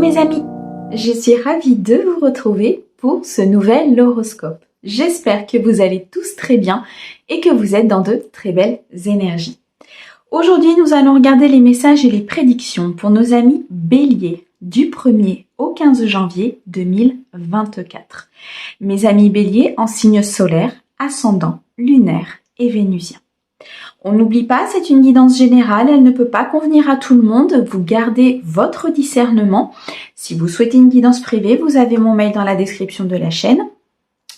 mes amis, je suis ravie de vous retrouver pour ce nouvel horoscope. J'espère que vous allez tous très bien et que vous êtes dans de très belles énergies. Aujourd'hui, nous allons regarder les messages et les prédictions pour nos amis Bélier du 1er au 15 janvier 2024. Mes amis Bélier en signe solaire, ascendant, lunaire et vénusien. On n'oublie pas, c'est une guidance générale, elle ne peut pas convenir à tout le monde. Vous gardez votre discernement. Si vous souhaitez une guidance privée, vous avez mon mail dans la description de la chaîne,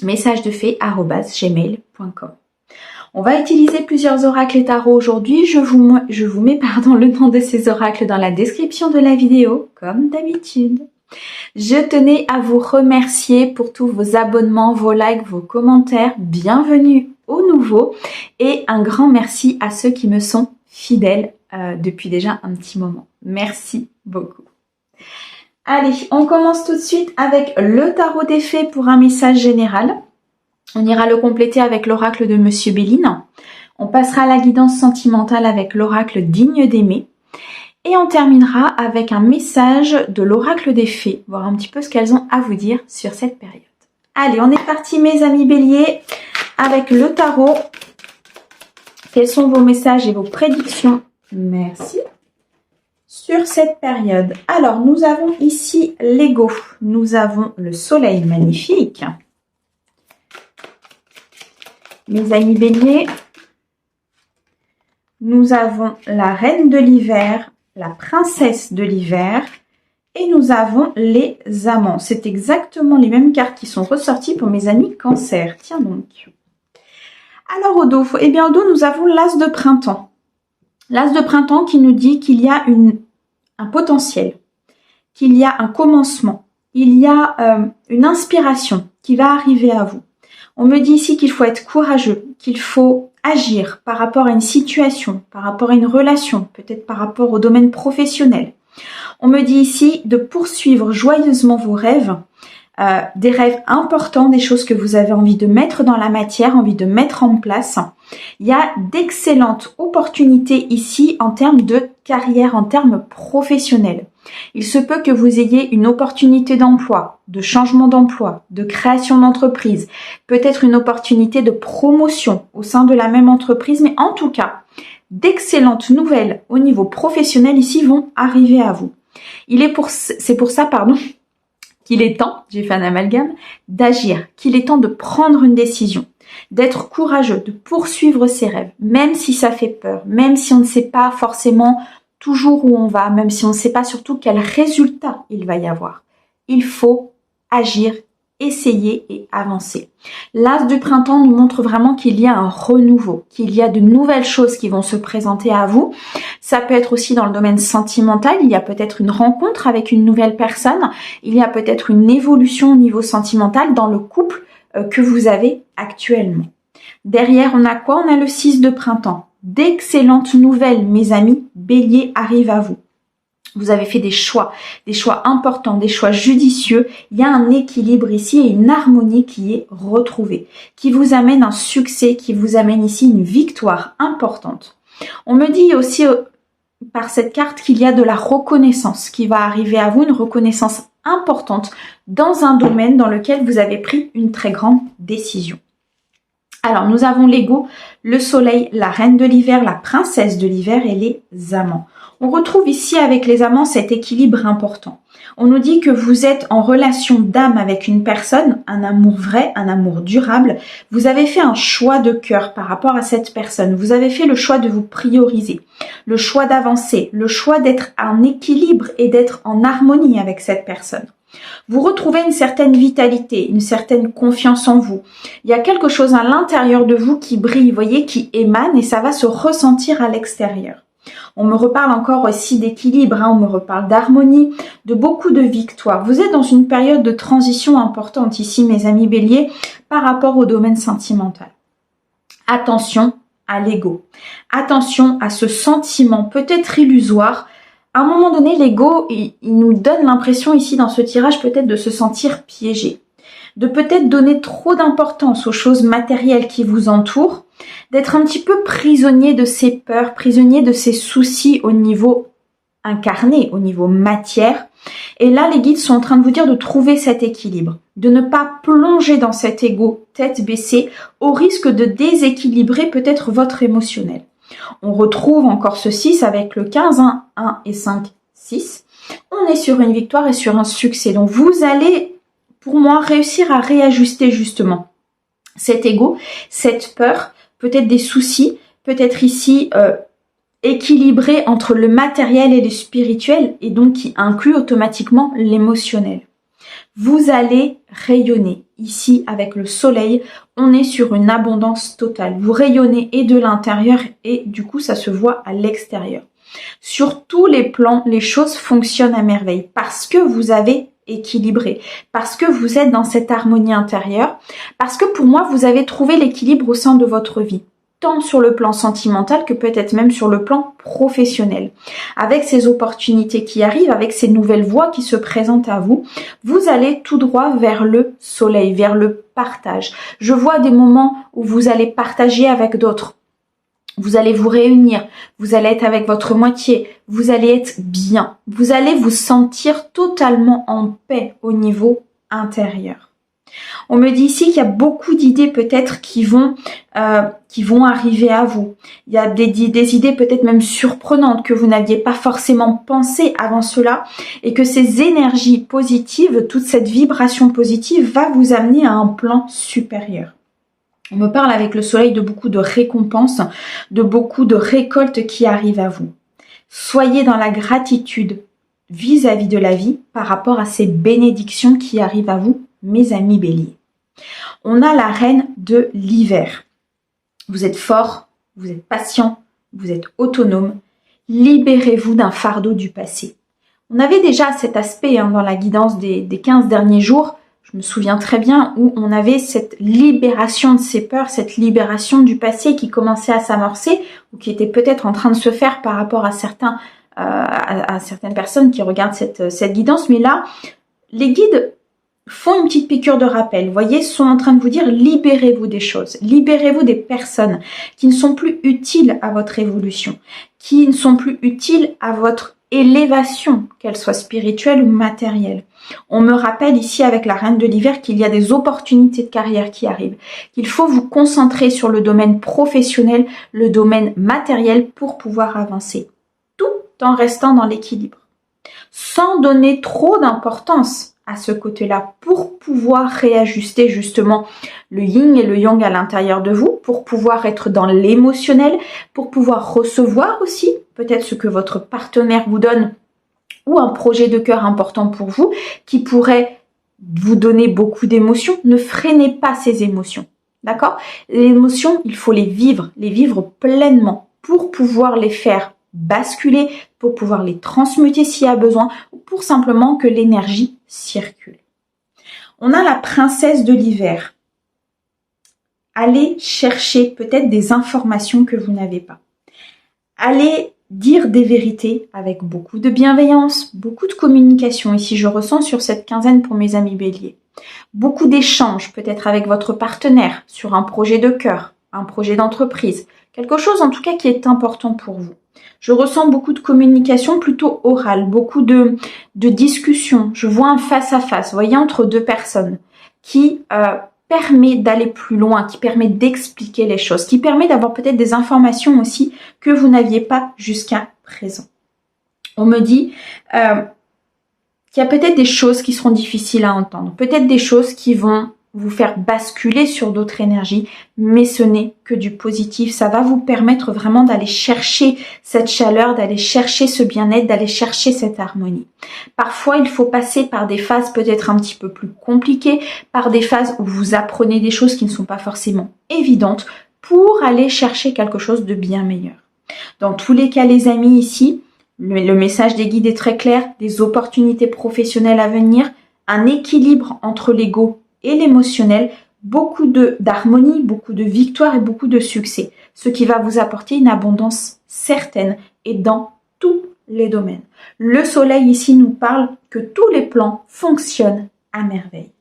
messagesdefée@gmail.com. On va utiliser plusieurs oracles et tarots aujourd'hui. Je vous mets le nom de ces oracles dans la description de la vidéo, comme d'habitude. Je tenais à vous remercier pour tous vos abonnements, vos likes, vos commentaires. Bienvenue aux nouveaux et un grand merci à ceux qui me sont fidèles depuis déjà un petit moment. Merci beaucoup. Allez, on commence tout de suite avec le tarot des fées pour un message général. On ira le compléter avec l'oracle de Monsieur Béline. On passera à la guidance sentimentale avec l'oracle digne d'aimer. Et on terminera avec un message de l'oracle des fées, voir un petit peu ce qu'elles ont à vous dire sur cette période. Allez, on est parti mes amis béliers avec le tarot. Quels sont vos messages et vos prédictions? Merci. Sur cette période. Alors, nous avons ici l'ego. Nous avons le soleil magnifique. Mes amis béliers, nous avons la reine de l'hiver, la princesse de l'hiver et nous avons les amants. C'est exactement les mêmes cartes qui sont ressorties pour mes amis cancer. Tiens donc. Alors au dos, au dos nous avons l'as de printemps. L'as de printemps qui nous dit qu'il y a un potentiel, qu'il y a un commencement, il y a une inspiration qui va arriver à vous. On me dit ici qu'il faut être courageux, qu'il faut agir par rapport à une situation, par rapport à une relation, peut-être par rapport au domaine professionnel. On me dit ici de poursuivre joyeusement vos rêves, des rêves importants, des choses que vous avez envie de mettre dans la matière, envie de mettre en place. Il y a d'excellentes opportunités ici en termes de carrière, en termes professionnels. Il se peut que vous ayez une opportunité d'emploi, de changement d'emploi, de création d'entreprise, peut-être une opportunité de promotion au sein de la même entreprise, mais en tout cas, d'excellentes nouvelles au niveau professionnel ici vont arriver à vous. C'est pour ça, qu'il est temps, j'ai fait un amalgame, d'agir, qu'il est temps de prendre une décision, d'être courageux, de poursuivre ses rêves, même si ça fait peur, même si on ne sait pas forcément toujours où on va, même si on ne sait pas surtout quel résultat il va y avoir. Il faut agir, essayer et avancer. L'as du printemps nous montre vraiment qu'il y a un renouveau, qu'il y a de nouvelles choses qui vont se présenter à vous. Ça peut être aussi dans le domaine sentimental, il y a peut-être une rencontre avec une nouvelle personne, il y a peut-être une évolution au niveau sentimental dans le couple que vous avez actuellement. Derrière, on a quoi? On a le 6 de printemps. D'excellentes nouvelles, mes amis, bélier arrivent à vous. Vous avez fait des choix importants, des choix judicieux. Il y a un équilibre ici et une harmonie qui est retrouvée, qui vous amène un succès, qui vous amène ici une victoire importante. On me dit aussi par cette carte qu'il y a de la reconnaissance qui va arriver à vous, une reconnaissance importante dans un domaine dans lequel vous avez pris une très grande décision. Alors, nous avons l'ego, le soleil, la reine de l'hiver, la princesse de l'hiver et les amants. On retrouve ici avec les amants cet équilibre important. On nous dit que vous êtes en relation d'âme avec une personne, un amour vrai, un amour durable. Vous avez fait un choix de cœur par rapport à cette personne. Vous avez fait le choix de vous prioriser, le choix d'avancer, le choix d'être en équilibre et d'être en harmonie avec cette personne. Vous retrouvez une certaine vitalité, une certaine confiance en vous. Il y a quelque chose à l'intérieur de vous qui brille, vous voyez, qui émane et ça va se ressentir à l'extérieur. On me reparle encore aussi d'équilibre, on me reparle d'harmonie, de beaucoup de victoires. Vous êtes dans une période de transition importante ici, mes amis béliers, par rapport au domaine sentimental. Attention à l'ego. Attention à ce sentiment peut-être illusoire. À un moment donné, l'ego, il nous donne l'impression ici dans ce tirage peut-être de se sentir piégé, de peut-être donner trop d'importance aux choses matérielles qui vous entourent, d'être un petit peu prisonnier de ses peurs, prisonnier de ses soucis au niveau incarné, au niveau matière. Et là, les guides sont en train de vous dire de trouver cet équilibre, de ne pas plonger dans cet ego tête baissée au risque de déséquilibrer peut-être votre émotionnel. On retrouve encore ce 6 avec le 15, 1 et 5, 6. On est sur une victoire et sur un succès. Donc vous allez, pour moi, réussir à réajuster justement cet ego, cette peur, peut-être des soucis, peut-être ici équilibré entre le matériel et le spirituel et donc qui inclut automatiquement l'émotionnel. Vous allez rayonner. Ici, avec le soleil, on est sur une abondance totale. Vous rayonnez et de l'intérieur et du coup, ça se voit à l'extérieur. Sur tous les plans, les choses fonctionnent à merveille parce que vous avez équilibré, parce que vous êtes dans cette harmonie intérieure, parce que pour moi, vous avez trouvé l'équilibre au sein de votre vie, tant sur le plan sentimental que peut-être même sur le plan professionnel. Avec ces opportunités qui arrivent, avec ces nouvelles voies qui se présentent à vous, vous allez tout droit vers le soleil, vers le partage. Je vois des moments où vous allez partager avec d'autres. Vous allez vous réunir, vous allez être avec votre moitié, vous allez être bien. Vous allez vous sentir totalement en paix au niveau intérieur. On me dit ici qu'il y a beaucoup d'idées peut-être qui vont arriver à vous. Il y a des idées peut-être même surprenantes que vous n'aviez pas forcément pensé avant cela et que ces énergies positives, toute cette vibration positive va vous amener à un plan supérieur. On me parle avec le soleil de beaucoup de récompenses, de beaucoup de récoltes qui arrivent à vous. Soyez dans la gratitude vis-à-vis de la vie par rapport à ces bénédictions qui arrivent à vous, mes amis béliers. On a la reine de l'hiver. Vous êtes fort, vous êtes patient, vous êtes autonome. Libérez-vous d'un fardeau du passé. On avait déjà cet aspect dans la guidance des 15 derniers jours. Je me souviens très bien où on avait cette libération de ces peurs, cette libération du passé qui commençait à s'amorcer ou qui était peut-être en train de se faire par rapport à certaines personnes qui regardent cette guidance. Mais là, les guides font une petite piqûre de rappel. Vous voyez, sont en train de vous dire libérez-vous des choses, libérez-vous des personnes qui ne sont plus utiles à votre évolution, qui ne sont plus utiles à votre élévation, qu'elle soit spirituelle ou matérielle. On me rappelle ici avec la reine de l'hiver qu'il y a des opportunités de carrière qui arrivent, qu'il faut vous concentrer sur le domaine professionnel, le domaine matériel pour pouvoir avancer, tout en restant dans l'équilibre, sans donner trop d'importance à ce côté-là pour pouvoir réajuster justement le yin et le yang à l'intérieur de vous, pour pouvoir être dans l'émotionnel, pour pouvoir recevoir aussi peut-être ce que votre partenaire vous donne ou un projet de cœur important pour vous qui pourrait vous donner beaucoup d'émotions. Ne freinez pas ces émotions, d'accord? Les émotions, il faut les vivre pleinement pour pouvoir les faire basculer, pour pouvoir les transmuter s'il y a besoin, ou pour simplement que l'énergie circule. On a la princesse de l'hiver. Allez chercher peut-être des informations que vous n'avez pas. Allez dire des vérités avec beaucoup de bienveillance, beaucoup de communication. Ici, je ressens sur cette quinzaine pour mes amis béliers. Beaucoup d'échanges peut-être avec votre partenaire sur un projet de cœur, un projet d'entreprise. Quelque chose en tout cas qui est important pour vous. Je ressens beaucoup de communication plutôt orale, beaucoup de discussions. Je vois un face-à-face, vous voyez, entre deux personnes qui permet d'aller plus loin, qui permet d'expliquer les choses, qui permet d'avoir peut-être des informations aussi que vous n'aviez pas jusqu'à présent. On me dit qu'il y a peut-être des choses qui seront difficiles à entendre, peut-être des choses qui vont vous faire basculer sur d'autres énergies, mais ce n'est que du positif. Ça va vous permettre vraiment d'aller chercher cette chaleur, d'aller chercher ce bien-être, d'aller chercher cette harmonie. Parfois, il faut passer par des phases peut-être un petit peu plus compliquées, par des phases où vous apprenez des choses qui ne sont pas forcément évidentes pour aller chercher quelque chose de bien meilleur. Dans tous les cas, les amis, ici, le message des guides est très clair, des opportunités professionnelles à venir, un équilibre entre l'ego et l'émotionnel, beaucoup d'harmonie, beaucoup de victoire et beaucoup de succès, ce qui va vous apporter une abondance certaine et dans tous les domaines. Le soleil ici nous parle que tous les plans fonctionnent à merveille.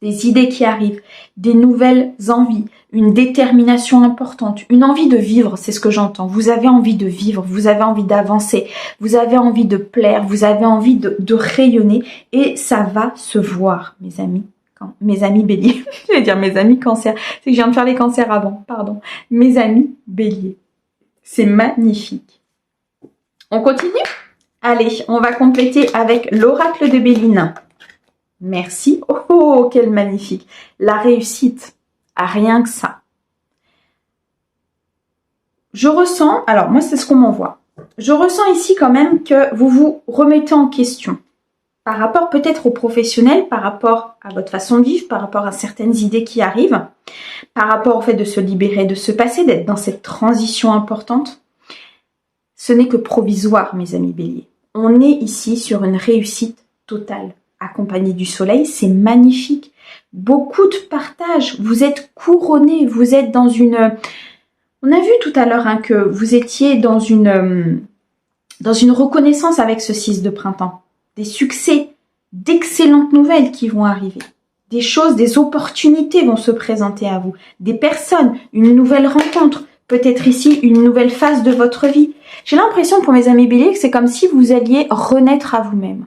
Des idées qui arrivent, des nouvelles envies, une détermination importante, une envie de vivre, c'est ce que j'entends. Vous avez envie de vivre, vous avez envie d'avancer, vous avez envie de plaire, vous avez envie de rayonner et ça va se voir, mes amis. Mes amis béliers, je vais dire mes amis cancer, c'est que je viens de faire les cancers avant, pardon. Mes amis béliers, c'est magnifique. On continue? Allez, on va compléter avec l'oracle de Béline. Merci. Oh, quel magnifique. La réussite. Rien que ça. Je ressens, alors moi c'est ce qu'on m'envoie. Je ressens ici quand même que vous vous remettez en question. Par rapport peut-être aux professionnels, par rapport à votre façon de vivre, par rapport à certaines idées qui arrivent, par rapport au fait de se libérer, de se passer, d'être dans cette transition importante. Ce n'est que provisoire, mes amis béliers. On est ici sur une réussite totale. Accompagné du soleil, c'est magnifique. Beaucoup de partage. Vous êtes couronné, vous êtes dans une... On a vu tout à l'heure que vous étiez dans une reconnaissance avec ce 6 de printemps. Des succès, d'excellentes nouvelles qui vont arriver. Des choses, des opportunités vont se présenter à vous. Des personnes, une nouvelle rencontre. Peut-être ici une nouvelle phase de votre vie. J'ai l'impression pour mes amis béliers que c'est comme si vous alliez renaître à vous-même.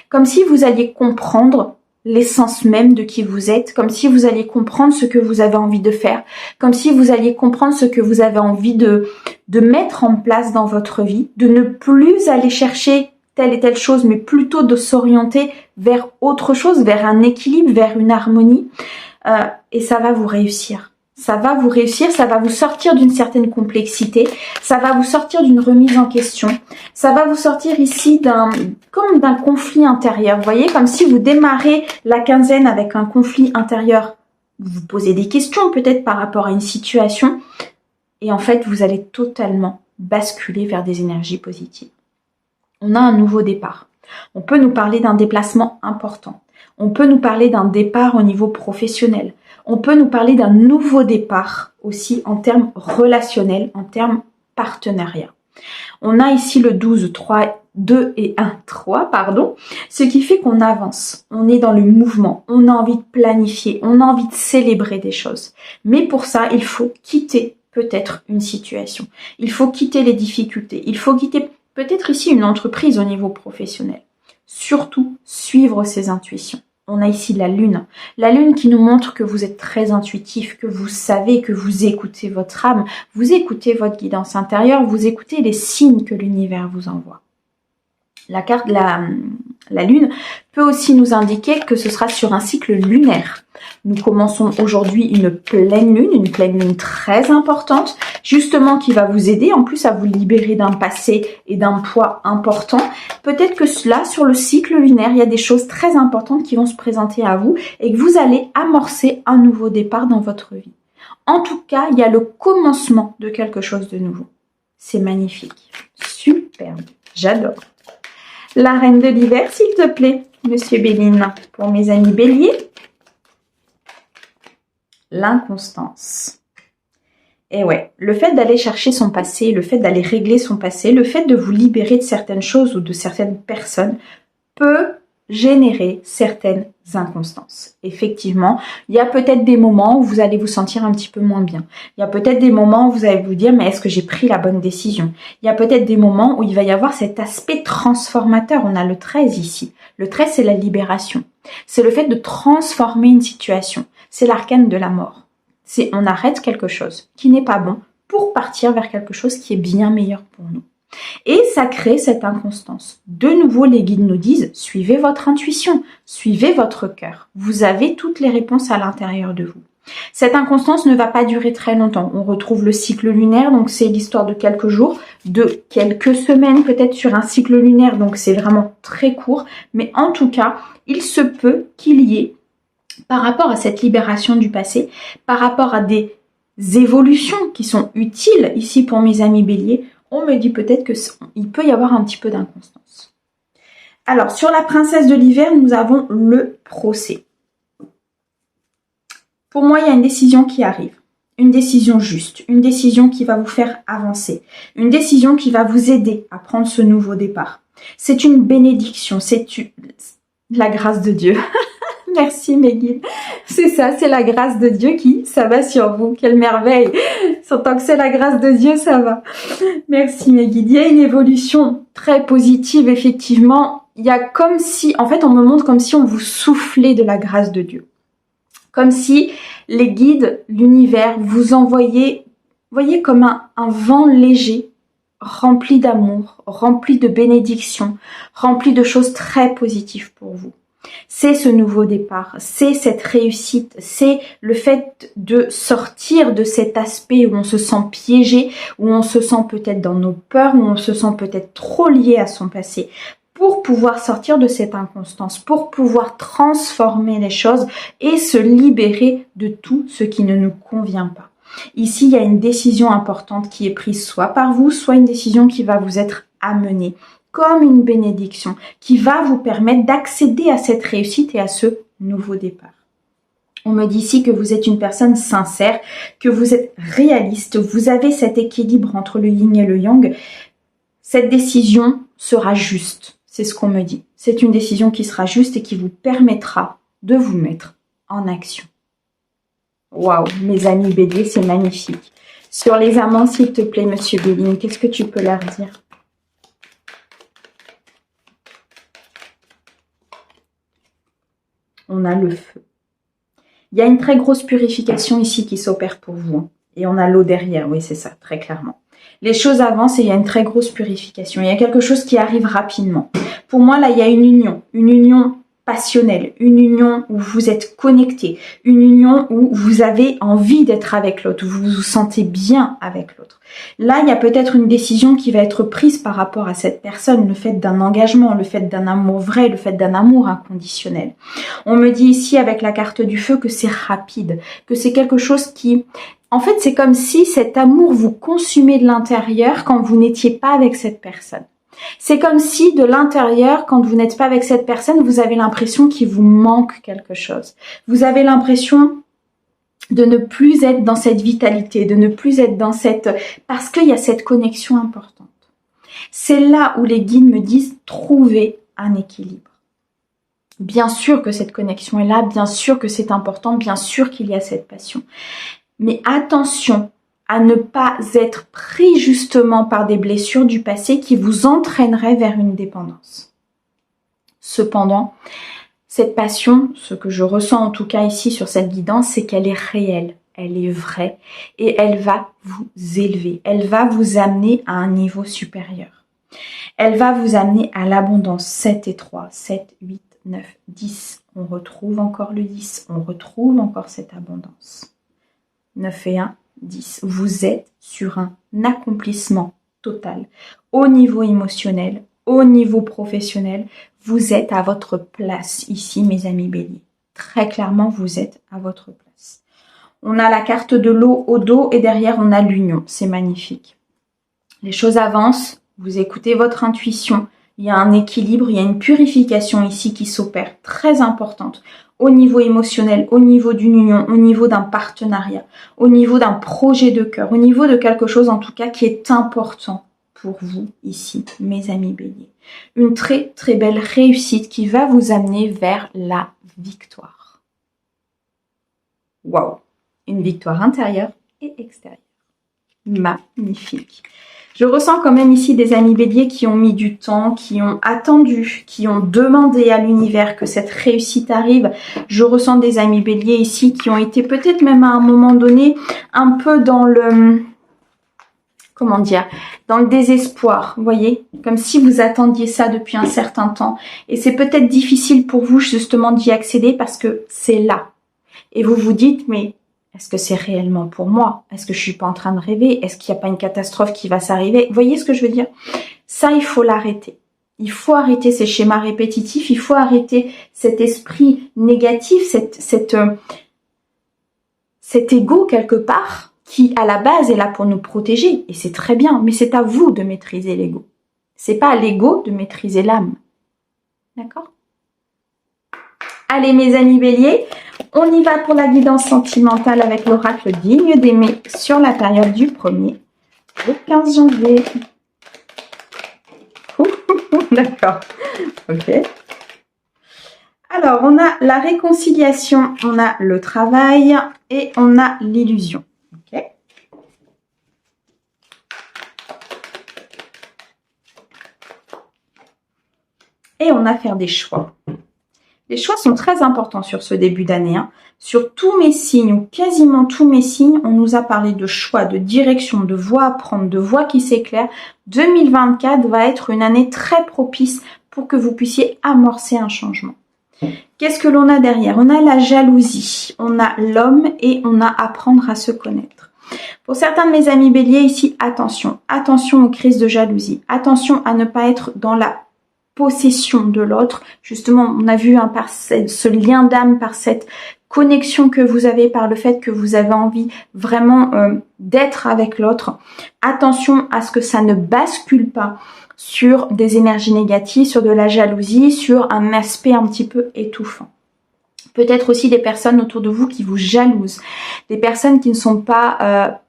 Comme si vous alliez comprendre l'essence même de qui vous êtes, comme si vous alliez comprendre ce que vous avez envie de faire, comme si vous alliez comprendre ce que vous avez envie de mettre en place dans votre vie, de ne plus aller chercher telle et telle chose, mais plutôt de s'orienter vers autre chose, vers un équilibre, vers une harmonie, et ça va vous réussir. Ça va vous réussir, ça va vous sortir d'une certaine complexité, ça va vous sortir d'une remise en question, ça va vous sortir ici comme d'un conflit intérieur. Vous voyez, comme si vous démarrez la quinzaine avec un conflit intérieur. Vous vous posez des questions peut-être par rapport à une situation et en fait, vous allez totalement basculer vers des énergies positives. On a un nouveau départ. On peut nous parler d'un déplacement important. On peut nous parler d'un départ au niveau professionnel. On peut nous parler d'un nouveau départ aussi en termes relationnels, en termes partenariat. On a ici le 12, 3, 2 et 1, 3, pardon, ce qui fait qu'on avance. On est dans le mouvement, on a envie de planifier, on a envie de célébrer des choses. Mais pour ça, il faut quitter peut-être une situation. Il faut quitter les difficultés. Il faut quitter peut-être ici une entreprise au niveau professionnel. Surtout, suivre ses intuitions. On a ici la lune qui nous montre que vous êtes très intuitif, que vous savez, que vous écoutez votre âme, vous écoutez votre guidance intérieure, vous écoutez les signes que l'univers vous envoie. La carte, la lune peut aussi nous indiquer que ce sera sur un cycle lunaire. Nous commençons aujourd'hui une pleine lune très importante, justement qui va vous aider en plus à vous libérer d'un passé et d'un poids important. Peut-être que là, sur le cycle lunaire, il y a des choses très importantes qui vont se présenter à vous et que vous allez amorcer un nouveau départ dans votre vie. En tout cas, il y a le commencement de quelque chose de nouveau. C'est magnifique, superbe, j'adore. La reine de l'hiver, s'il te plaît, Monsieur Béline, pour mes amis béliers. L'inconstance. Et ouais, le fait d'aller chercher son passé, le fait d'aller régler son passé, le fait de vous libérer de certaines choses ou de certaines personnes peut générer certaines inconstances. Effectivement, il y a peut-être des moments où vous allez vous sentir un petit peu moins bien. Il y a peut-être des moments où vous allez vous dire, mais est-ce que j'ai pris la bonne décision? Il y a peut-être des moments où il va y avoir cet aspect transformateur. On a le 13 ici. Le 13, c'est la libération. C'est le fait de transformer une situation. C'est l'arcane de la mort. C'est on arrête quelque chose qui n'est pas bon pour partir vers quelque chose qui est bien meilleur pour nous. Et ça crée cette inconstance. De nouveau, les guides nous disent, suivez votre intuition, suivez votre cœur. Vous avez toutes les réponses à l'intérieur de vous. Cette inconstance ne va pas durer très longtemps. On retrouve le cycle lunaire, donc c'est l'histoire de quelques jours, de quelques semaines peut-être sur un cycle lunaire, donc c'est vraiment très court. Mais en tout cas, il se peut qu'il y ait, par rapport à cette libération du passé, par rapport à des évolutions qui sont utiles ici pour mes amis béliers, on me dit peut-être qu'il peut y avoir un petit peu d'inconstance. Alors, sur la princesse de l'hiver, nous avons le procès. Pour moi, il y a une décision qui arrive. Une décision juste. Une décision qui va vous faire avancer. Une décision qui va vous aider à prendre ce nouveau départ. C'est une bénédiction. C'est la grâce de Dieu. Merci mes guides. C'est ça, c'est la grâce de Dieu qui s'abat sur vous. Quelle merveille. Tant que c'est la grâce de Dieu, ça va. Merci mes guides. Il y a une évolution très positive, effectivement. Il y a comme si, en fait, on me montre comme si on vous soufflait de la grâce de Dieu. Comme si les guides, l'univers, vous envoyaient, voyez, comme un vent léger, rempli d'amour, rempli de bénédictions, rempli de choses très positives pour vous. C'est ce nouveau départ, c'est cette réussite, c'est le fait de sortir de cet aspect où on se sent piégé, où on se sent peut-être dans nos peurs, où on se sent peut-être trop lié à son passé, pour pouvoir sortir de cette inconstance, pour pouvoir transformer les choses et se libérer de tout ce qui ne nous convient pas. Ici, il y a une décision importante qui est prise soit par vous, soit une décision qui va vous être amenée comme une bénédiction qui va vous permettre d'accéder à cette réussite et à ce nouveau départ. On me dit ici que vous êtes une personne sincère, que vous êtes réaliste, vous avez cet équilibre entre le yin et le yang. Cette décision sera juste, c'est ce qu'on me dit. C'est une décision qui sera juste et qui vous permettra de vous mettre en action. Waouh, mes amis Bélier, c'est magnifique. Sur les amants, s'il te plaît, Monsieur Béline, qu'est-ce que tu peux leur dire? On a le feu. Il y a une très grosse purification ici qui s'opère pour vous. Et on a l'eau derrière, oui c'est ça, très clairement. Les choses avancent et il y a une très grosse purification. Il y a quelque chose qui arrive rapidement. Pour moi, là, il y a une union passionnelle, une union où vous êtes connectés, une union où vous avez envie d'être avec l'autre, où vous vous sentez bien avec l'autre. Là, il y a peut-être une décision qui va être prise par rapport à cette personne, le fait d'un engagement, le fait d'un amour vrai, le fait d'un amour inconditionnel. On me dit ici avec la carte du feu que c'est rapide, que c'est quelque chose qui... En fait, c'est comme si cet amour vous consumait de l'intérieur quand vous n'étiez pas avec cette personne. C'est comme si de l'intérieur, quand vous n'êtes pas avec cette personne, vous avez l'impression qu'il vous manque quelque chose. Vous avez l'impression de ne plus être dans cette vitalité, de ne plus être dans cette... Parce qu'il y a cette connexion importante. C'est là où les guides me disent trouver un équilibre. Bien sûr que cette connexion est là, bien sûr que c'est important, bien sûr qu'il y a cette passion. Mais attention à ne pas être pris justement par des blessures du passé qui vous entraîneraient vers une dépendance. Cependant, cette passion, ce que je ressens en tout cas ici sur cette guidance, c'est qu'elle est réelle, elle est vraie et elle va vous élever, elle va vous amener à un niveau supérieur. Elle va vous amener à l'abondance. 7 et 3, 7, 8, 9, 10. On retrouve encore le 10, on retrouve encore cette abondance. 9 et 1, 10. Vous êtes sur un accomplissement total. Au niveau émotionnel, au niveau professionnel, vous êtes à votre place ici, mes amis Bélier. Très clairement, vous êtes à votre place. On a la carte de l'eau au dos et derrière, on a l'union. C'est magnifique. Les choses avancent, vous écoutez votre intuition. Il y a un équilibre, il y a une purification ici qui s'opère, très importante. Au niveau émotionnel, au niveau d'une union, au niveau d'un partenariat, au niveau d'un projet de cœur, au niveau de quelque chose en tout cas qui est important pour vous ici, mes amis Bélier. Une très très belle réussite qui va vous amener vers la victoire. Waouh! Une victoire intérieure et extérieure. Magnifique. Je ressens quand même ici des amis Bélier qui ont mis du temps, qui ont attendu, qui ont demandé à l'univers que cette réussite arrive. Je ressens des amis Bélier ici qui ont été peut-être même à un moment donné un peu dans le... Comment dire? Dans le désespoir, vous voyez? Comme si vous attendiez ça depuis un certain temps. Et c'est peut-être difficile pour vous justement d'y accéder parce que c'est là. Et vous vous dites, mais... est-ce que c'est réellement pour moi? Est-ce que je suis pas en train de rêver? Est-ce qu'il n'y a pas une catastrophe qui va s'arriver? Vous voyez ce que je veux dire? Ça, il faut l'arrêter. Il faut arrêter ces schémas répétitifs. Il faut arrêter cet esprit négatif, cet ego quelque part qui, à la base, est là pour nous protéger. Et c'est très bien, mais c'est à vous de maîtriser l'ego. C'est pas à l'ego de maîtriser l'âme. D'accord? Allez, mes amis Bélier, on y va pour la guidance sentimentale avec l'oracle digne d'aimer sur la période du 1er au 15 janvier. D'accord. Ok. Alors, on a la réconciliation, on a le travail et on a l'illusion. Ok. Et on a à faire des choix. Les choix sont très importants sur ce début d'année. Hein. Sur tous mes signes, ou quasiment tous mes signes, on nous a parlé de choix, de direction, de voie à prendre, de voie qui s'éclaire. 2024 va être une année très propice pour que vous puissiez amorcer un changement. Qu'est-ce que l'on a derrière? On a la jalousie, on a l'homme et on a apprendre à se connaître. Pour certains de mes amis béliers ici, attention. Attention aux crises de jalousie. Attention à ne pas être dans la possession de l'autre. Justement, on a vu par ce lien d'âme, par cette connexion que vous avez, par le fait que vous avez envie vraiment d'être avec l'autre. Attention à ce que ça ne bascule pas sur des énergies négatives, sur de la jalousie, sur un aspect un petit peu étouffant. Peut-être aussi des personnes autour de vous qui vous jalousent, des personnes qui ne sont pas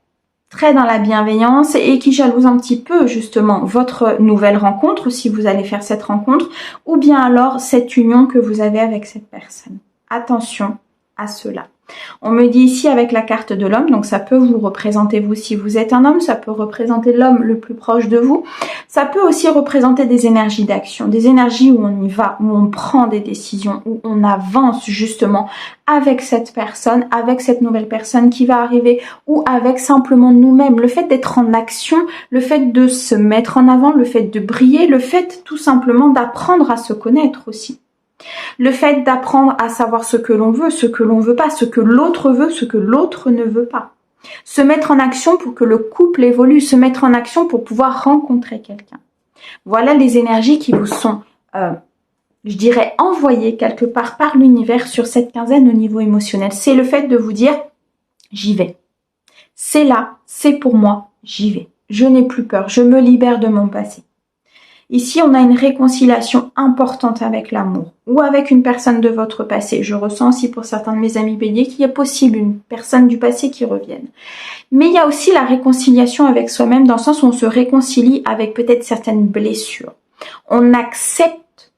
très dans la bienveillance et qui jalousent un petit peu justement votre nouvelle rencontre, si vous allez faire cette rencontre, ou bien alors cette union que vous avez avec cette personne. Attention à cela. On me dit ici avec la carte de l'homme, donc ça peut vous représenter vous si vous êtes un homme, ça peut représenter l'homme le plus proche de vous, ça peut aussi représenter des énergies d'action, des énergies où on y va, où on prend des décisions, où on avance justement avec cette personne, avec cette nouvelle personne qui va arriver, ou avec simplement nous-mêmes. Le fait d'être en action, le fait de se mettre en avant, le fait de briller, le fait tout simplement d'apprendre à se connaître aussi. Le fait d'apprendre à savoir ce que l'on veut, ce que l'on veut pas, ce que l'autre veut, ce que l'autre ne veut pas. Se mettre en action pour que le couple évolue, se mettre en action pour pouvoir rencontrer quelqu'un. Voilà les énergies qui vous sont, je dirais, envoyées quelque part par l'univers sur cette quinzaine au niveau émotionnel. C'est le fait de vous dire, j'y vais. C'est là, c'est pour moi, j'y vais. Je n'ai plus peur, je me libère de mon passé. Ici, on a une réconciliation importante avec l'amour ou avec une personne de votre passé. Je ressens aussi pour certains de mes amis béliers qu'il y a possible une personne du passé qui revienne. Mais il y a aussi la réconciliation avec soi-même dans le sens où on se réconcilie avec peut-être certaines blessures. On accepte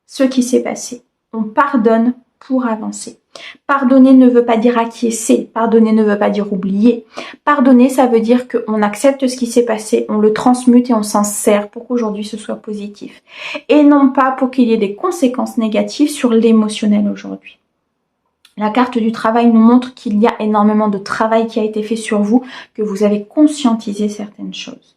ce qui s'est passé. On pardonne pour avancer. Pardonner ne veut pas dire acquiescer, pardonner ne veut pas dire oublier. Pardonner, ça veut dire qu'on accepte ce qui s'est passé, on le transmute et on s'en sert pour qu'aujourd'hui ce soit positif. Et non pas pour qu'il y ait des conséquences négatives sur l'émotionnel aujourd'hui. La carte du travail nous montre qu'il y a énormément de travail qui a été fait sur vous, que vous avez conscientisé certaines choses.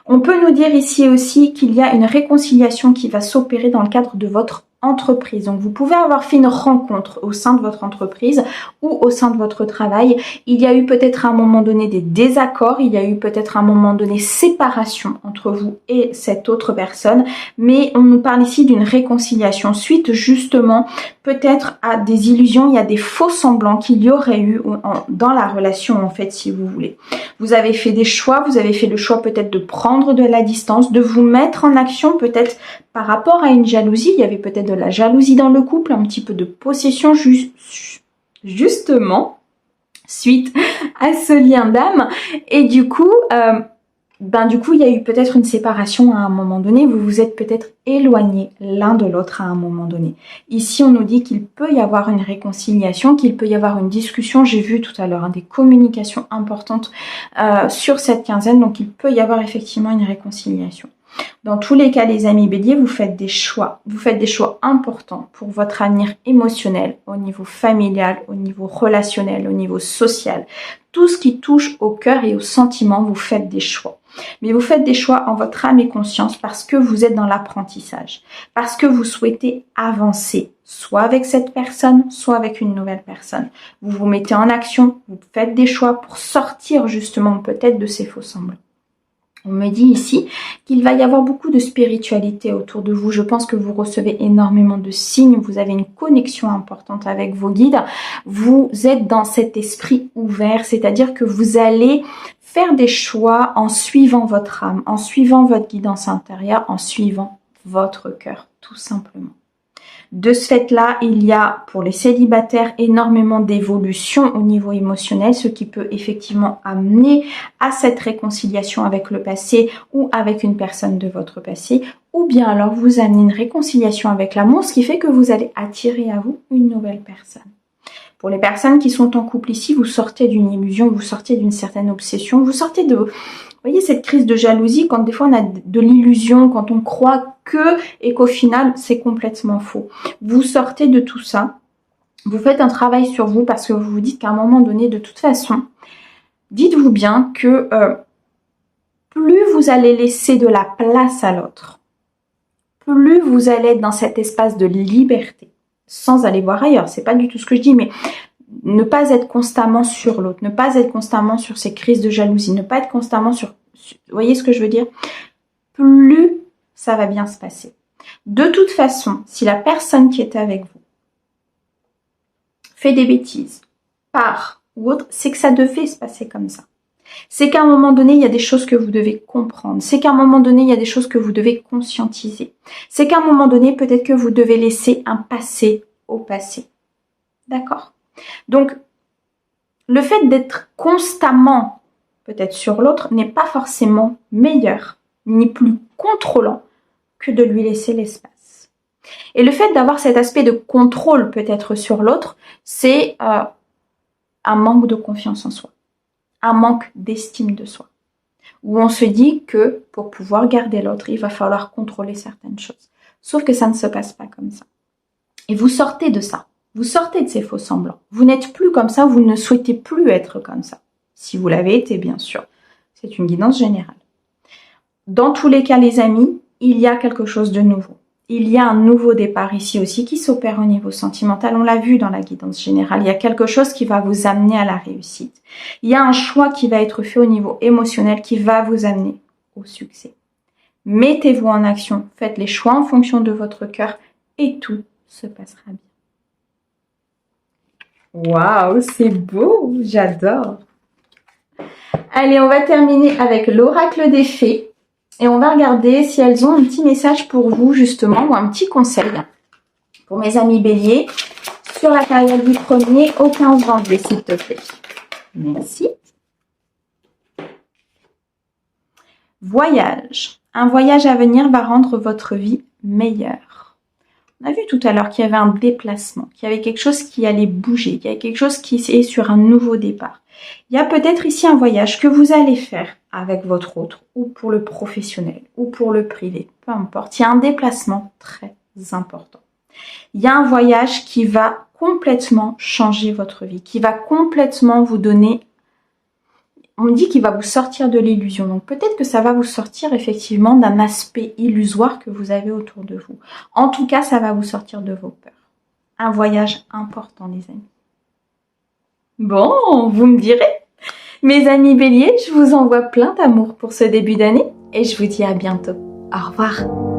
On peut nous dire ici aussi qu'il y a une réconciliation qui va s'opérer dans le cadre de votre entreprise. Donc vous pouvez avoir fait une rencontre au sein de votre entreprise ou au sein de votre travail. Il y a eu peut-être à un moment donné des désaccords, il y a eu peut-être à un moment donné séparation entre vous et cette autre personne, mais on nous parle ici d'une réconciliation suite justement peut-être à des illusions, il y a des faux semblants qu'il y aurait eu dans la relation en fait si vous voulez. Vous avez fait des choix, vous avez fait le choix peut-être de prendre de la distance, de vous mettre en action peut-être par rapport à une jalousie, il y avait peut-être de la jalousie dans le couple, un petit peu de possession justement suite à ce lien d'âme et du coup il y a eu peut-être une séparation à un moment donné, vous vous êtes peut-être éloignés l'un de l'autre à un moment donné. Ici, on nous dit qu'il peut y avoir une réconciliation, qu'il peut y avoir une discussion, j'ai vu tout à l'heure des communications importantes sur cette quinzaine, donc il peut y avoir effectivement une réconciliation. Dans tous les cas, les amis béliers, vous faites des choix importants pour votre avenir émotionnel, au niveau familial, au niveau relationnel, au niveau social. Tout ce qui touche au cœur et aux sentiments, vous faites des choix. Mais vous faites des choix en votre âme et conscience parce que vous êtes dans l'apprentissage, parce que vous souhaitez avancer, soit avec cette personne, soit avec une nouvelle personne. Vous vous mettez en action, vous faites des choix pour sortir justement peut-être de ces faux semblants. On me dit ici qu'il va y avoir beaucoup de spiritualité autour de vous. Je pense que vous recevez énormément de signes. Vous avez une connexion importante avec vos guides. Vous êtes dans cet esprit ouvert, c'est-à-dire que vous allez faire des choix en suivant votre âme, en suivant votre guidance intérieure, en suivant votre cœur, tout simplement. De ce fait-là, il y a pour les célibataires énormément d'évolution au niveau émotionnel, ce qui peut effectivement amener à cette réconciliation avec le passé ou avec une personne de votre passé, ou bien alors vous amenez une réconciliation avec l'amour, ce qui fait que vous allez attirer à vous une nouvelle personne. Pour les personnes qui sont en couple ici, vous sortez d'une illusion, vous sortez d'une certaine obsession, vous sortez de... Vous voyez cette crise de jalousie quand des fois on a de l'illusion, quand on croit que et qu'au final c'est complètement faux. Vous sortez de tout ça, vous faites un travail sur vous parce que vous vous dites qu'à un moment donné, de toute façon, dites-vous bien que plus vous allez laisser de la place à l'autre, plus vous allez être dans cet espace de liberté, sans aller voir ailleurs, c'est pas du tout ce que je dis, mais ne pas être constamment sur l'autre, ne pas être constamment sur ces crises de jalousie, ne pas être constamment sur... Vous voyez ce que je veux dire? Plus ça va bien se passer. De toute façon, si la personne qui est avec vous fait des bêtises, part ou autre, c'est que ça devait se passer comme ça. C'est qu'à un moment donné, il y a des choses que vous devez comprendre. C'est qu'à un moment donné, il y a des choses que vous devez conscientiser. C'est qu'à un moment donné, peut-être que vous devez laisser un passé au passé. D'accord? Donc, le fait d'être constamment peut-être sur l'autre n'est pas forcément meilleur, ni plus contrôlant que de lui laisser l'espace. Et le fait d'avoir cet aspect de contrôle peut-être sur l'autre, c'est un manque de confiance en soi, un manque d'estime de soi, où on se dit que pour pouvoir garder l'autre, il va falloir contrôler certaines choses. Sauf que ça ne se passe pas comme ça. Et vous sortez de ça. Vous sortez de ces faux semblants. Vous n'êtes plus comme ça, vous ne souhaitez plus être comme ça. Si vous l'avez été, bien sûr. C'est une guidance générale. Dans tous les cas, les amis, il y a quelque chose de nouveau. Il y a un nouveau départ ici aussi qui s'opère au niveau sentimental. On l'a vu dans la guidance générale. Il y a quelque chose qui va vous amener à la réussite. Il y a un choix qui va être fait au niveau émotionnel qui va vous amener au succès. Mettez-vous en action. Faites les choix en fonction de votre cœur et tout se passera bien. Waouh, c'est beau, j'adore. Allez, on va terminer avec l'oracle des fées et on va regarder si elles ont un petit message pour vous justement ou un petit conseil pour mes amis béliers sur la période du 1er au 15 janvier, s'il te plaît. Merci. Voyage. Un voyage à venir va rendre votre vie meilleure. On a vu tout à l'heure qu'il y avait un déplacement, qu'il y avait quelque chose qui allait bouger, qu'il y avait quelque chose qui est sur un nouveau départ. Il y a peut-être ici un voyage que vous allez faire avec votre autre, ou pour le professionnel, ou pour le privé, peu importe. Il y a un déplacement très important. Il y a un voyage qui va complètement changer votre vie, qui va complètement vous donner... On me dit qu'il va vous sortir de l'illusion. Donc peut-être que ça va vous sortir effectivement d'un aspect illusoire que vous avez autour de vous. En tout cas, ça va vous sortir de vos peurs. Un voyage important, les amis. Bon, vous me direz. Mes amis béliers, je vous envoie plein d'amour pour ce début d'année et je vous dis à bientôt. Au revoir.